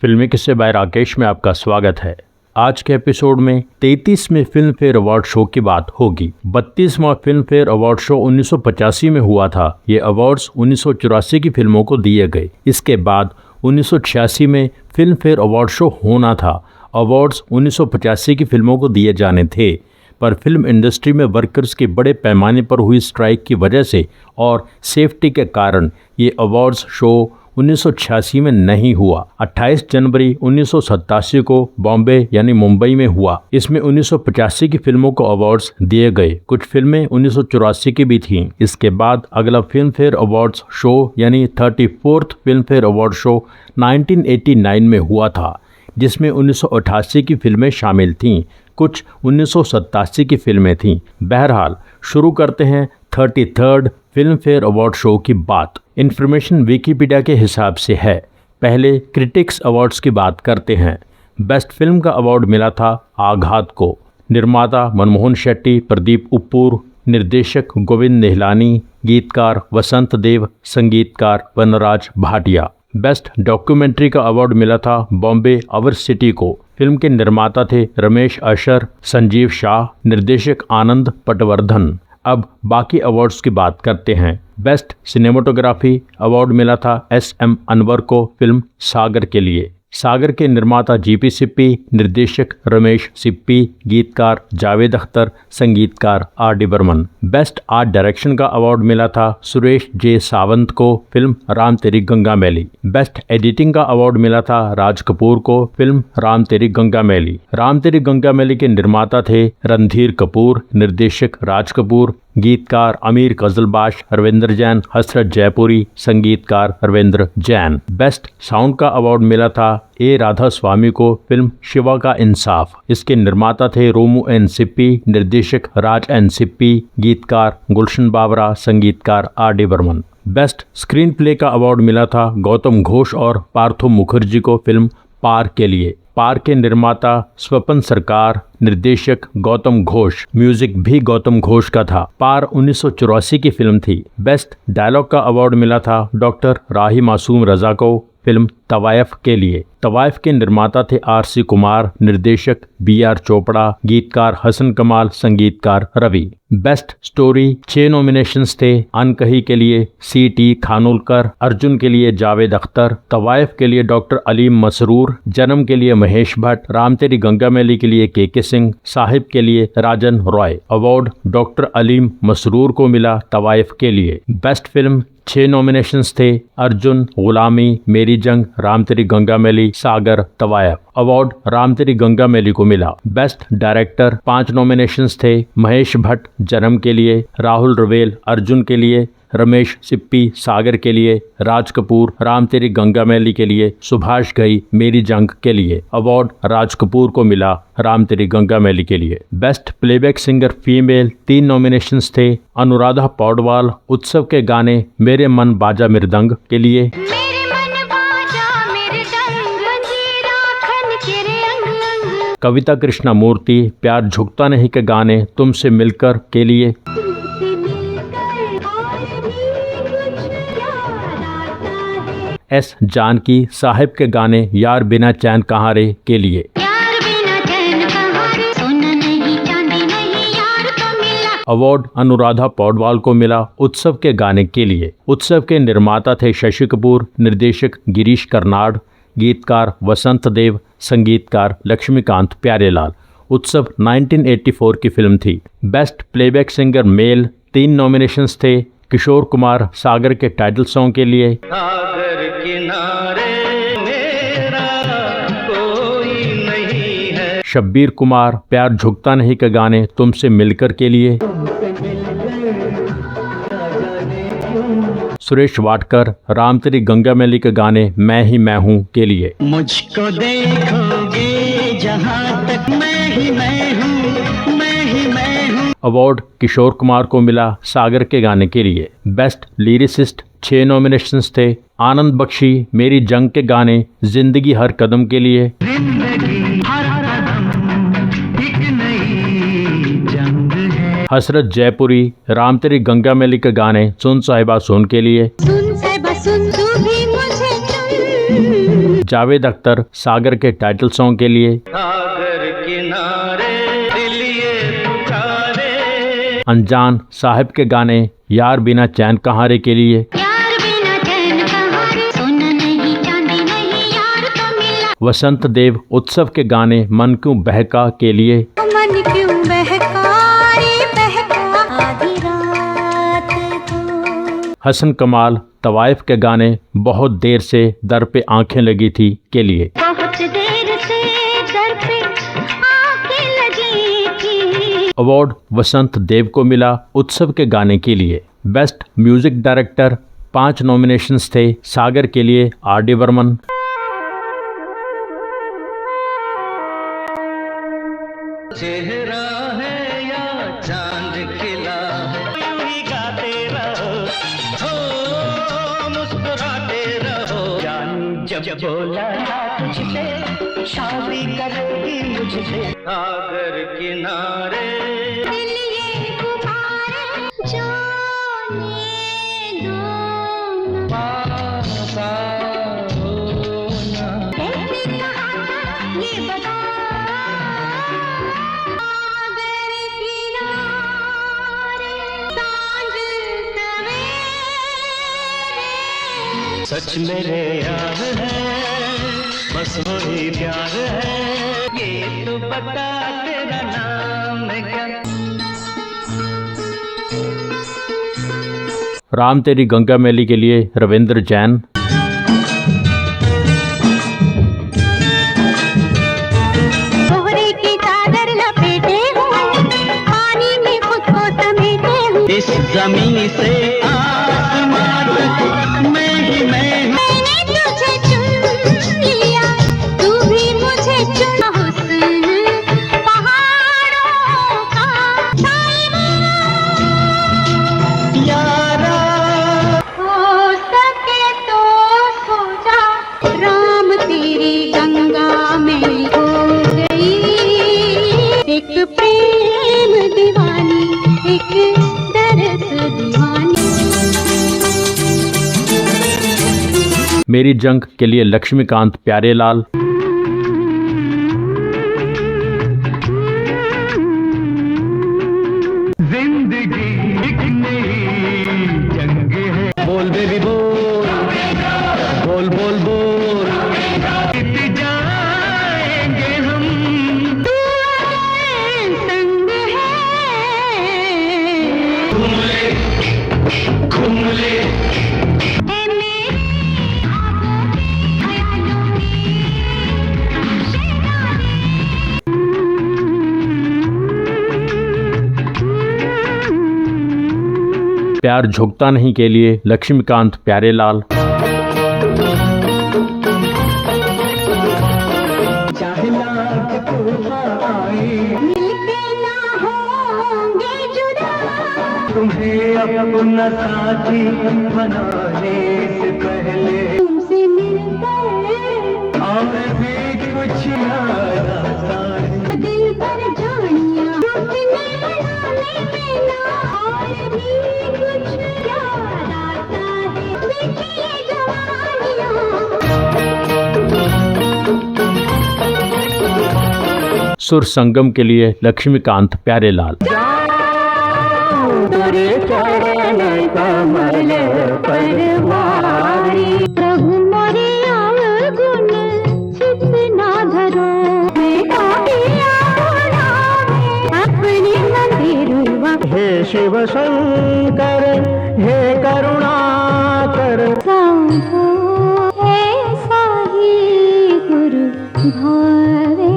फिल्मी किस्से बाय राकेश में आपका स्वागत है। आज के एपिसोड में 33वें फिल्म फेयर अवार्ड शो की बात होगी। 32वां फिल्म फेयर अवार्ड शो 1985 में हुआ था। ये अवार्ड्स 1984 की फिल्मों को दिए गए। इसके बाद 1986 में फिल्म फेयर अवार्ड शो होना था। अवार्ड्स 1985 की फिल्मों को दिए जाने थे, पर फिल्म इंडस्ट्री में वर्कर्स की बड़े पैमाने पर हुई स्ट्राइक की वजह से और सेफ्टी के कारण ये अवार्ड्स शो 1986 में नहीं हुआ। 28 जनवरी 1987 को बॉम्बे यानी मुंबई में हुआ। इसमें 1985 की फिल्मों को अवार्ड्स दिए गए। कुछ फिल्में 1984 की भी थीं। इसके बाद अगला फिल्म फेयर अवार्ड्स शो यानी 34th film fair award show 1989 में हुआ था, जिसमें 1988 की फिल्में शामिल थीं। कुछ 1987 की फिल्में थीं। बहरहाल शुरू करते हैं 33rd film fair award show की बात। इन्फॉर्मेशन विकिपीडिया के हिसाब से है। पहले क्रिटिक्स अवार्ड्स की बात करते हैं। बेस्ट फिल्म का अवार्ड मिला था आघात को। निर्माता मनमोहन शेट्टी, प्रदीप उप्पूर, निर्देशक गोविंद निहलानी, गीतकार वसंत देव, संगीतकार वनराज भाटिया। बेस्ट डॉक्यूमेंट्री का अवार्ड मिला था बॉम्बे आवर सिटी को। फिल्म के निर्माता थे रमेश अशर, संजीव शाह, निर्देशक आनंद पटवर्धन। अब बाकी अवार्ड्स की बात करते हैं। बेस्ट सिनेमाटोग्राफी अवार्ड मिला था SM अनवर को फिल्म सागर के लिए। सागर के निर्माता GP सिप्पी, निर्देशक रमेश सिप्पी, गीतकार जावेद अख्तर, संगीतकार RD Burman. Best art direction का अवार्ड मिला था सुरेश J सावंत को फिल्म राम तेरी गंगा मैली। बेस्ट एडिटिंग का अवार्ड मिला था राज कपूर को फिल्म राम तेरी गंगा मैली। राम तेरी गंगा मैली के निर्माता थे रणधीर कपूर, निर्देशक राज कपूर, गीतकार अमीर कजलबाश, रविंद्र जैन, हसरत जयपुरी, संगीतकार रविंद्र जैन। बेस्ट साउंड का अवार्ड मिला था A राधा स्वामी को फिल्म शिवा का इंसाफ। इसके निर्माता थे रोमू N सिप्पी, निर्देशक राज N सिप्पी, गीतकार गुलशन बाबरा, संगीतकार RD Burman. Best screenplay का अवार्ड मिला था गौतम घोष और पार्थो मुखर्जी को फिल्म पार के लिए। पार के निर्माता स्वपन सरकार, निर्देशक गौतम घोष, म्यूजिक भी गौतम घोष का था। पार 1984 की फिल्म थी। बेस्ट डायलॉग का अवार्ड मिला था डॉक्टर राही मासूम रजा को फिल्म तवायफ के लिए। तवायफ के निर्माता थे RC कुमार, निर्देशक BR चोपड़ा, गीतकार हसन कमाल, संगीतकार रवि। बेस्ट स्टोरी 6 नॉमिनेशंस थे। अनकही के लिए CT खानोलकर, अर्जुन के लिए जावेद अख्तर, तवायफ के लिए डॉक्टर अलीम मसरूर, जन्म के लिए महेश भट्ट, राम तेरी गंगा मैली के लिए KK सिंह, साहिब के लिए राजन रॉय। अवार्ड डॉक्टर अलीम मसरूर को मिला तवायफ के लिए। बेस्ट फिल्म 6 नॉमिनेशंस थे। अर्जुन, गुलामी, मेरी जंग, राम तेरी गंगा मैली, सागर, तवायफ। अवार्ड राम तेरी गंगा मैली को मिला। बेस्ट डायरेक्टर 5 नॉमिनेशंस थे। महेश भट्ट जन्म के लिए, राहुल रवेल अर्जुन के लिए, रमेश सिप्पी सागर के लिए, राज कपूर राम तेरी गंगा मैली के लिए, सुभाष घई मेरी जंग के लिए। अवार्ड राज कपूर को मिला राम तेरी गंगा मैली के लिए। Best playback singer female 3 nominations थे। अनुराधा पौडवाल उत्सव के गाने मेरे मन बाजा मृदंग के लिए, कविता कृष्णा मूर्ति प्यार झुकता नहीं के गाने तुमसे मिलकर के लिए, S जानकी साहिब के गाने यार बिना चैन कहाँ रे के लिए। अवार्ड अनुराधा पौडवाल को मिला उत्सव के गाने के लिए। उत्सव के निर्माता थे शशि कपूर, निर्देशक गिरीश कर्नाड, गीतकार वसंत देव, संगीतकार लक्ष्मीकांत प्यारेलाल। उत्सव 1984 की फिल्म थी। Best playback singer male 3 nominations थे। किशोर कुमार सागर के टाइटल सॉन्ग के लिए, सागर किनारे मेरा कोई नहीं है, शब्बीर कुमार प्यार झुकता नहीं के गाने तुमसे मिलकर के लिए, सुरेश वाडकर राम तेरी गंगा मैली के गाने मैं ही मैं हूँ के लिए। मुझको देखोगे जहाँ तक मैं ही मैं हूँ, मैं ही मैं हूँ। अवार्ड किशोर कुमार को मिला सागर के गाने के लिए। बेस्ट लिरिसिस्ट 6 नॉमिनेशंस थे। आनंद बख्शी मेरी जंग के गाने जिंदगी हर कदम के लिए, हसरत जयपुरी राम तेरी गंगा मैली के गाने सुन साहिबा सुन के लिए, जावेद अख्तर सागर के टाइटल सॉन्ग के लिए, सागर किनारे दिल ये पुकारे, अनजान साहिब के गाने यार बिना चैन कहाँ रे के लिए, यार बिना चैन कहाँ रे, सोना नहीं चांदी नहीं यार तो मिला, वसंत देव उत्सव के गाने मन क्यों बहका के लिए, मन क्यों बहका रे बहका आधी रात को, हसन कमाल तवाइफ के गाने बहुत देर से दर पे आंखें लगी थी के लिए, बहुत देर से दर पे आंखें लगी थी। अवार्ड वसंत देव को मिला उत्सव के गाने के लिए। बेस्ट म्यूजिक डायरेक्टर 5 नॉमिनेशंस थे। सागर के लिए R.D. बर्मन, चेहरा है या चांद खिला है, यूं ही गाते रहो, हो मुस्कुराते रहो, जान जब बोला तुझसे शादी करेगी मुझसे, सागर किनारे दिल ये गुब्बारे जाने दो ना, पास आओ ना। कैसे कहा था ये बता, सागर किनारे सांझ सवेरे, सच मेरे यार है, बस वही प्यार है, ये तो बता तेरा नाम क्या। राम तेरी गंगा मैली के लिए रविंद्र जैन, कोहरे की चादर लपेटे हूँ, पानी में खुद को समेटे हूँ, इस जमीन से आसमान तक मैं ही मैं हूँ। मैंने तुझे चुन लिया, तू भी मुझे चुन, हुस्न पहाड़ों का साइमा, यारा हो सके तो सो जा, राम तेरी गंगा में हो गई, एक प्रेम दीवानी, एक दर्द दीवानी। मेरी जंग के लिए लक्ष्मीकांत प्यारेलाल, जिंदगी एक नई जंग है, बोल बेबी बोल, बोल बोल बोल, जीत जाएंगे हम, तू अगर संग है, घूम ले है मेरे ख्वाबों में, ख्यालों में, शहनाई। प्यार झुकता नहीं के लिए लक्ष्मीकांत प्यारेलाल, मिलके ना होंगे जुदा, तुम्हें अपना साथी बनाने से पहले तुमसे मिलकर और भी कुछ याद आता है। दिल पर जानिया अपने बनाने में ना, और भी कुछ याद आता है, देखिए जवानियाँ। सुर संगम के लिए लक्ष्मीकांत प्यारेलाल, तेरे चरण कमल परवारी, प्रभु मोरे अवगुण चित ना धरो, बेटा पिया नामे अपने मंदिर हे शिव शंकर, हे करुणाकर, सांभो ऐसा ही गुरु भावे,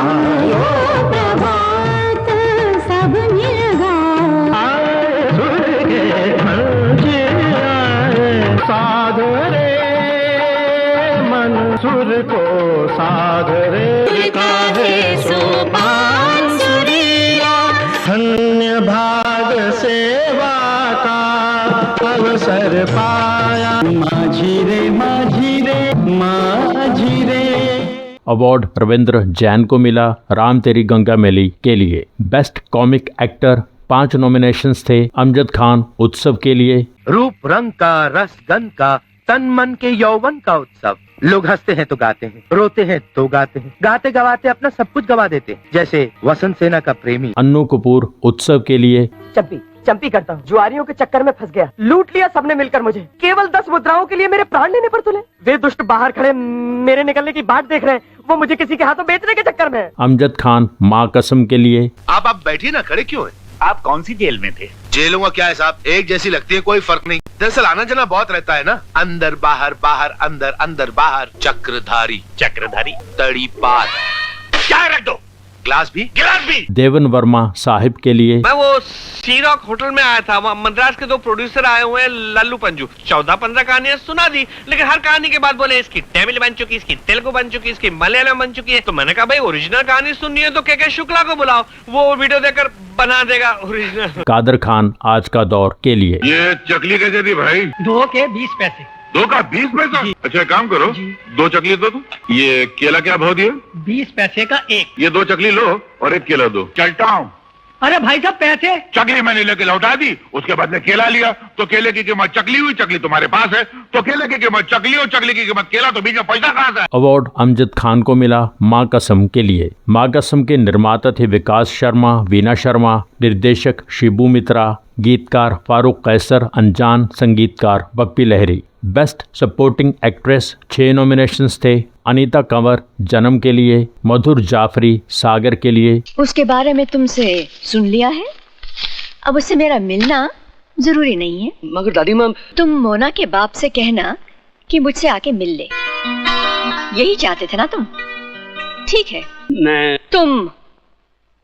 आयो प्रभात सब मिल गाए, सुर के मंझे आए, साध रे मन सुर को साध रे, का है सोपान सुरिया, धन्य भाग सेवा का अवसर पाया, माझी रे माझी रे माझी रे। अवार्ड रविंद्र जैन को मिला राम तेरी गंगा मैली के लिए। बेस्ट कॉमिक एक्टर 5 नॉमिनेशंस थे। अमजद खान उत्सव के लिए, रूप रंग का रस गंध का तन मन के यौवन का उत्सव, लोग हंसते हैं तो गाते हैं, रोते हैं तो गाते हैं, गाते गवाते अपना सब कुछ गवा देते हैं, जैसे वसंत सेना का प्रेमी। अन्नू कपूर उत्सव के लिए चंपी करता हूँ, जुआरियों के चक्कर में फंस गया, लूट लिया सबने मिलकर मुझे, केवल 10 मुद्राओं के लिए मेरे प्राण लेने पर तुले। वे दुष्ट बाहर खड़े मेरे निकलने की बाट देख रहे हैं, वो मुझे किसी के हाथों बेचने के चक्कर में है। अमजद खान माँ कसम के लिए। आप बैठिए ना, खड़े क्यों हैं? आप कौन सी जेल में थे? जेलों का क्या है साहब, एक जैसी लगती है, कोई फर्क नहीं। दरअसल आना जाना बहुत रहता है ना, अंदर बाहर बाहर अंदर अंदर बाहर। चक्रधारी तड़ी पार। क्या रख दो, गिलास भी। देवन वर्मा साहिब के लिए। मैं वो सी-रॉक होटल में आया था, वहाँ मद्रास के 2 प्रोड्यूसर आए हुए हैं, लल्लू पंजू। 14-15 कहानियां सुना दी, लेकिन हर कहानी के बाद बोले इसकी तमिल बन चुकी, इसकी तेलुगु बन चुकी, इसकी मलयालम बन चुकी है। तो मैंने कहा भाई ओरिजिनल कहानी सुननी है तो के शुक्ला को बुलाओ, वो वीडियो देखकर बना देगा ओरिजिनल। कादर खान आज का दौर के लिए। ये चकली कैसे दी भाई? 2 के 20 पैसे। 2 का 20 पैसा? अच्छा काम करो, 2 चकली दो तुम। ये केला क्या भाव दिया? 20 पैसे का एक। ये 2 चकली लो और 1 केला दो। चलता हूँ। अरे भाई साहब पैसे। चकली मैंने लेके लौटा दी, उसके बदले केला लिया, तो केले की कीमत चकली हुई, चकली तुम्हारे पास है, तो केले की कीमत चकली और चकली की कीमत केला, तो बीच में पैसा कहाँ से? अवार्ड अमजद खान को मिला माँ कसम के लिए। माँ कसम के निर्माता थे विकास शर्मा, वीना शर्मा, निर्देशक शिबू मित्रा, गीतकार फारूक कैसर, अनजान, संगीतकार Bappi Lahiri. Best supporting actress 6 nominations थे। अनीता कंवर जन्म के लिए, मधुर जाफरी सागर के लिए। उसके बारे में तुमसे सुन लिया है, अब उससे मेरा मिलना जरूरी नहीं है। मगर दादी माँ, तुम मोना के बाप से कहना कि मुझसे आके मिल ले, यही चाहते थे ना तुम? ठीक है, तुम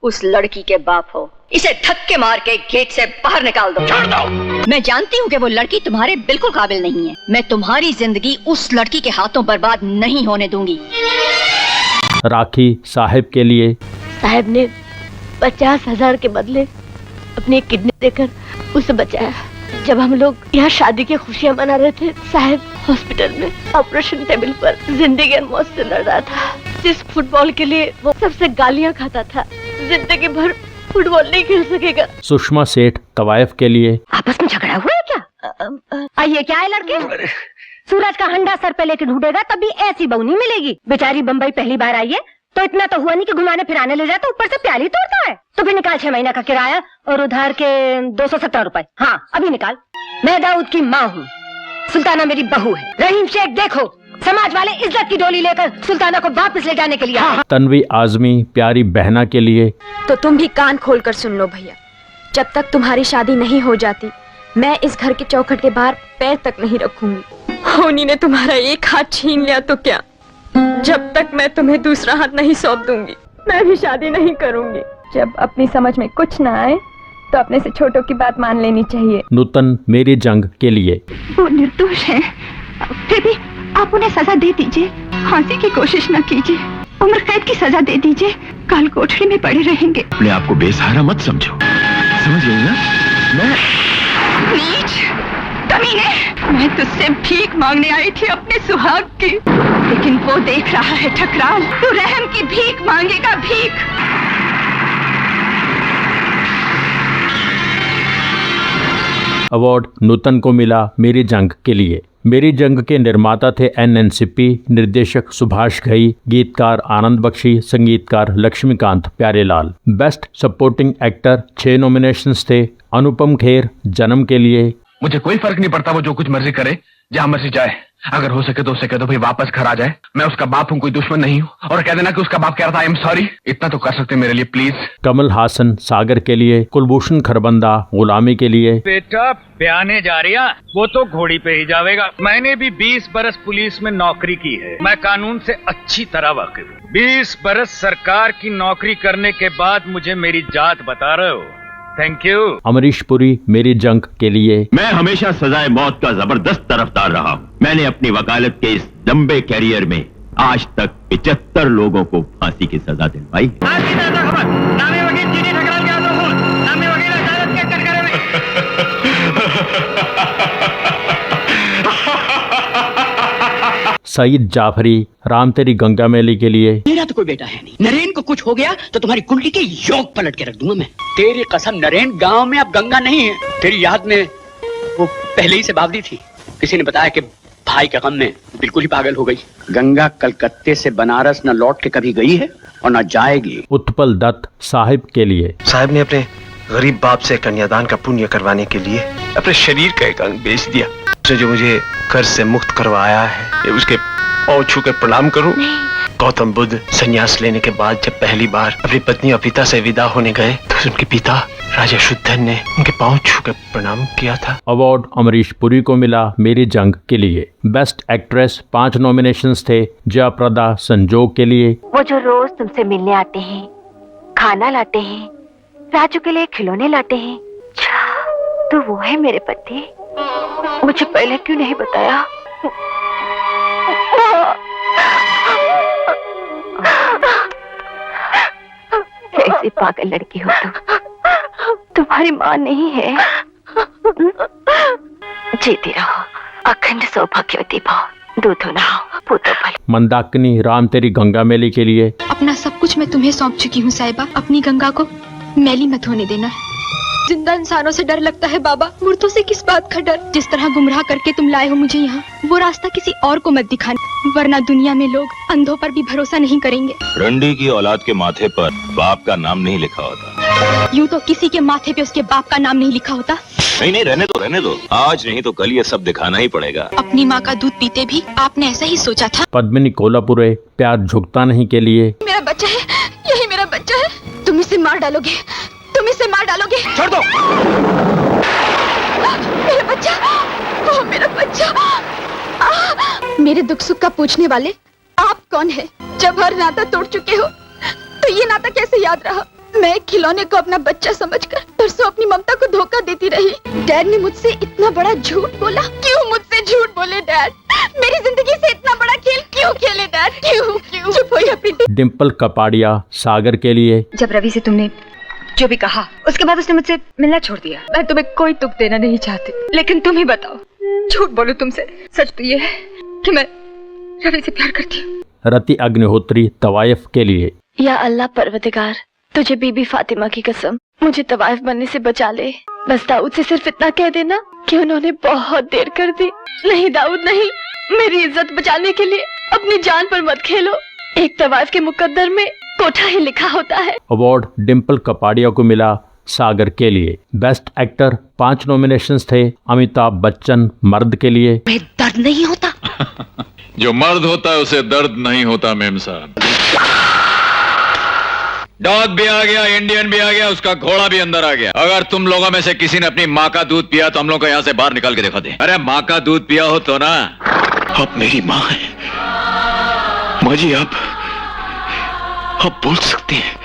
उस लड़की के बाप हो, इसे धक्के मार के गेट से बाहर निकाल दो। छोड़ दो। मैं जानती हूँ कि वो लड़की तुम्हारे बिल्कुल काबिल नहीं है। मैं तुम्हारी जिंदगी उस लड़की के हाथों बर्बाद नहीं होने दूंगी। राखी साहिब के लिए। साहब ने 50,000 के बदले अपनी किडनी देकर उसे बचाया। जब हम लोग यहाँ शादी की खुशियाँ मना रहे थे, साहब हॉस्पिटल में ऑपरेशन टेबल पर जिंदगी और मौत से लड़ रहा था। जिस फुटबॉल के लिए वो सबसे गालियाँ खाता था, जिंदगी भर फुटबॉल नहीं खेल सकेगा। सुषमा सेठ तवायफ के लिए। आपस में झगड़ा हुआ है क्या? ये क्या है लड़के? सूरज का हंडा सर पे लेके ढूंढेगा तभी ऐसी बहू नहीं मिलेगी। बेचारी बम्बई पहली बार आई है तो इतना तो हुआ नहीं कि घुमाने फिराने ले जाता, ऊपर से प्याली तोड़ता है। तो फिर निकाल 6 महीना का किराया और उधार के 270 रुपए। हाँ अभी निकाल। मैं दाऊद की माँ हूँ, सुल्ताना मेरी बहू है। रहीम शेख देखो, समाज वाले इज्जत की डोली लेकर सुल्ताना को वापस ले जाने के लिए। तन्वी आजमी प्यारी बहना के लिए। तो तुम भी कान खोल कर सुन लो भैया, जब तक तुम्हारी शादी नहीं हो जाती मैं इस घर के चौखट के बाहर पैर तक नहीं रखूंगी। होनी ने तुम्हारा एक हाथ छीन लिया तो क्या, जब तक मैं तुम्हें दूसरा हाथ नहीं सौंप दूंगी मैं भी शादी नहीं करूंगी। जब अपनी समझ में कुछ ना आए तो अपने से छोटों की बात मान लेनी चाहिए। नूतन मेरी जंग के लिए। वो निर्दोष है, फिर भी आप उन्हें सजा दे दीजिए। फांसी की कोशिश न कीजिए, उम्र कैद की सजा दे दीजिए, काल कोठरी में पड़े रहेंगे। अपने आप को बेसहारा मत समझो, समझ गई ना? मैं नीच कमीने, मैं तुझसे भीख मांगने आई थी अपने सुहाग की, लेकिन वो देख रहा है ठकराल, तू रहम की भीख मांगेगा, भीख। अवार्ड नूतन को मिला मेरी जंग के लिए। मेरी जंग के निर्माता थे NNCP, निर्देशक सुभाष घई, गीतकार आनंद बख्शी, संगीतकार Laxmikant Pyarelal. Best supporting actor 6 nominations थे। अनुपम खेर जन्म के लिए। मुझे कोई फर्क नहीं पड़ता, वो जो कुछ मर्जी करे, जहाँ मर्जी जाए, अगर हो सके तो उसे कह दो भाई वापस घर आ जाए। मैं उसका बाप हूँ, कोई दुश्मन नहीं हूँ, और कह देना कि उसका बाप कह रहा था आई एम सॉरी। इतना तो कर सकते मेरे लिए प्लीज। कमल हासन सागर के लिए। कुलभूषण खरबंदा गुलामी के लिए। बेटा ब्याने जा रही है, वो तो घोड़ी पे ही जावेगा। मैंने भी 20 बरस पुलिस में नौकरी की है, मैं कानून से अच्छी तरह वाकिफ हूँ। 20 बरस सरकार की नौकरी करने के बाद मुझे मेरी जात बता रहे हो, थैंक यू। अमरीश पुरी मेरी जंग के लिए। मैं हमेशा सजाए मौत का जबरदस्त तरफदार रहा हूँ। मैंने अपनी वकालत के इस लंबे कैरियर में आज तक 75 लोगों को फांसी की सजा दिलवाई। सईद जाफरी राम तेरी गंगा मैली के लिए। मेरा तो कोई बेटा है नहीं, नरेन को कुछ हो गया तो तुम्हारी कुंडली के योग पलट के रख दूंगा मैं। तेरी कसम नरेन, गांव में अब गंगा नहीं है। तेरी याद में वो पहले ही से बावली थी। किसी ने बताया कि भाई के गम में बिल्कुल ही पागल हो गई। गंगा कलकत्ते से बनारस न लौट के कभी गई है और न जाएगी। उत्पल दत्त साहिब के लिए। साहब ने अपने गरीब बाप से कन्यादान का पुण्य करवाने के लिए अपने शरीर का एक अंग बेच दिया। उसने जो मुझे कर्ज से मुक्त करवाया है, उसके पांव छू कर प्रणाम करूं। गौतम बुद्ध संन्यास लेने के बाद जब पहली बार अपनी पत्नी और पिता से विदा होने गए तो उनके पिता राजा शुद्धन ने उनके पांव छू कर प्रणाम किया था। अवार्ड अमरीश पुरी को मिला मेरी जंग के लिए। बेस्ट एक्ट्रेस 5 नॉमिनेशंस थे। जयाप्रदा संजोग के लिए। वो जो रोज तुमसे मिलने आते हैं, खाना लाते हैं, राजू के लिए खिलौने लाते हैं, तो वो है मेरे पति। मुझे पहले क्यों नहीं बताया? कैसी पागल लड़की हो तुम। तुम्हारी माँ नहीं है। जीती रहो, अखंड सौभाग्यवती भव, दूधो नहाओ, पूतो फल। मंदाकिनी राम तेरी गंगा मैली के लिए। अपना सब कुछ मैं तुम्हें सौंप चुकी हूँ साहिबा, अपनी गंगा को मैली मत होने देना। जिंदा इंसानों से डर लगता है बाबा, मुर्दों से किस बात का डर। जिस तरह गुमराह करके तुम लाए हो मुझे यहाँ, वो रास्ता किसी और को मत दिखाना, वरना दुनिया में लोग अंधों पर भी भरोसा नहीं करेंगे। रंडी की औलाद के माथे पर बाप का नाम नहीं लिखा होता। यूँ तो किसी के माथे पे उसके बाप का नाम नहीं लिखा होता। नहीं, रहने दो। आज नहीं तो कल ये सब दिखाना ही पड़ेगा। अपनी माँ का दूध पीते भी आपने ऐसा ही सोचा था। पद्मिनी कोल्हापुरे प्यार झुकता नहीं के लिए। मेरा बच्चा है, यही मेरा बच्चा है। तुम इसे मार डालोगे, तुम इसे मार डालोगे। छोड़ दो। मेरा बच्चा, वो मेरा बच्चा। मेरे दुख सुख का पूछने वाले आप कौन है? जब हर नाता तोड़ चुके हो तो ये नाता कैसे याद रहा? मैं खिलौने को अपना बच्चा समझकर परसों अपनी ममता को धोखा देती रही। डैड ने मुझसे इतना बड़ा झूठ बोला। क्यों मुझसे झूठ बोले डैड? मेरी जिंदगी से इतना बड़ा खेल क्यों खेले डैड? क्यों? चुप हो अपनी। डिम्पल कपाड़िया सागर के लिए। जब रवि से तुमने जो भी कहा, उसके बाद उसने मुझसे मिलना छोड़ दिया। मैं तुम्हें कोई तुक देना नहीं चाहती, लेकिन तुम ही बताओ, झूठ बोलूं तुमसे? सच तो ये है कि मैं रवि से प्यार करती हूँ। रति अग्निहोत्री तवायफ के लिए। या अल्लाह परवरदिगार, तुझे बीबी फातिमा की कसम, मुझे तवाइफ बनने से बचा ले। बस दाऊद से सिर्फ इतना कह देना कि उन्होंने बहुत देर कर दी। नहीं दाऊद नहीं, मेरी इज्जत बचाने के लिए अपनी जान पर मत खेलो। एक तवाइफ के मुकद्दर में कोठा ही लिखा होता है। अवार्ड डिम्पल कपाड़िया को मिला सागर के लिए। बेस्ट एक्टर 5 नॉमिनेशंस थे। अमिताभ बच्चन मर्द के लिए। दर्द नहीं होता। जो मर्द होता है उसे दर्द नहीं होता मेम साहब। डॉग भी आ गया, इंडियन भी आ गया, उसका घोड़ा भी अंदर आ गया। अगर तुम लोगों में से किसी ने अपनी माँ का दूध पिया तो हम लोग को यहाँ से बाहर निकाल के दिखा दे। अरे माँ का दूध पिया हो तो ना। आप मेरी माँ है माँ जी, आप बोल सकती हैं।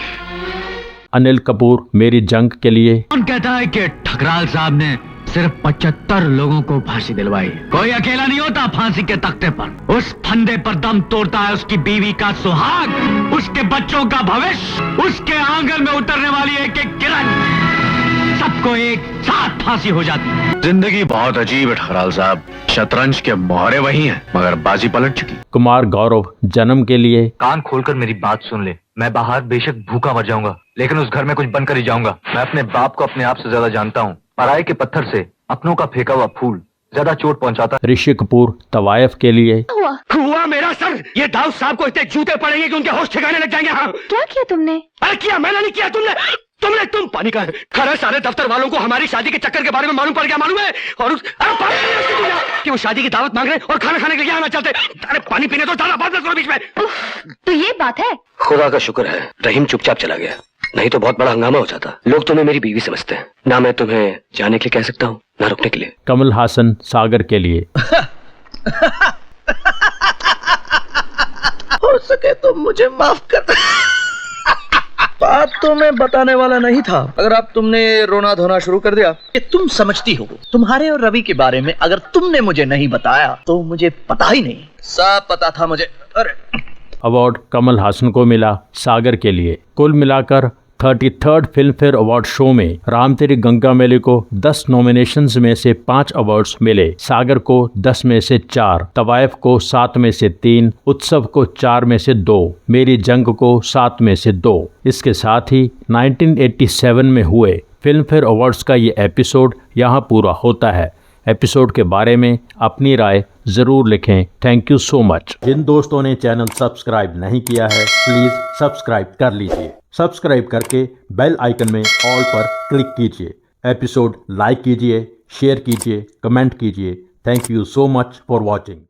अनिल कपूर मेरी जंग के लिए। कौन कहता है कि ठकराल साहब ने सिर्फ 75 लोगों को फांसी दिलवाई? कोई अकेला नहीं होता फांसी के तख्ते पर। उस फंदे पर दम तोड़ता है उसकी बीवी का सुहाग, उसके बच्चों का भविष्य, उसके आंगन में उतरने वाली एक एक किरण, सबको एक साथ फांसी हो जाती है। जिंदगी बहुत अजीब है ठकराल साहब। शतरंज के मोहरे वही हैं, मगर बाजी पलट चुकी। कुमार गौरव जन्म के लिए। कान खोलकर मेरी बात सुन ले। मैं बाहर बेशक भूखा मर जाऊंगा, लेकिन उस घर में कुछ बनकर ही जाऊंगा। मैं अपने बाप को अपने आप से ज्यादा जानता हूँ। पराये के पत्थर से अपनों का फेंका हुआ फूल ज्यादा चोट पहुंचाता। ऋषि कपूर तवायफ के लिए। हुआ मेरा सर। ये दाऊद साहब को इतने जूते पड़ेंगे कि उनके होश ठिकाने लग जाएंगे। हाँ, क्या किया तुमने? अरे किया मैंने नहीं किया, तुम पानी का है। खरा सारे दफ्तर वालों को हमारी शादी के चक्कर के बारे में मालूम पड़ गया। मालूम है? और कि वो शादी की दावत मांग रहे और खाना खाने के लिए आना चाहते। अरे पानी पीने तो दादा बात करो बीच में। तो ये बात है। खुदा का शुक्र है रहीम चुपचाप चला गया, नहीं तो बहुत बड़ा हंगामा हो जाता। लोग तुम्हें मेरी बीवी समझते हैं ना। मैं तुम्हें जाने के लिए कह सकता हूँ, ना रुकने के लिए। कमल हासन सागर के लिए। हो सके तो मुझे माफ कर। बात तो मैं बताने वाला नहीं था, अगर आप तुमने रोना धोना शुरू कर दिया। कि तुम समझती हो तुम्हारे और रवि के बारे में अगर तुमने मुझे नहीं बताया तो मुझे पता ही नहीं। सब पता था मुझे। अरे अवार्ड कमल हासन को मिला सागर के लिए। कुल मिलाकर 33rd film fair award show में राम तेरी गंगा मैली को 10 नॉमिनेशंस में से 5 अवार्ड्स मिले। सागर को 10 में से 4, तवायफ को 7 में से 3, उत्सव को 4 में से 2, मेरी जंग को 7 में से 2। इसके साथ ही 1987 में हुए फिल्म फेयर अवार्ड्स का ये एपिसोड यहाँ पूरा होता है। एपिसोड के बारे में अपनी राय ज़रूर लिखें। Thank you so much. जिन दोस्तों ने चैनल सब्सक्राइब नहीं किया है प्लीज़ सब्सक्राइब कर लीजिए। सब्सक्राइब करके बेल आइकन में ऑल पर क्लिक कीजिए। एपिसोड लाइक कीजिए, शेयर कीजिए, कमेंट कीजिए। Thank you so much for watching.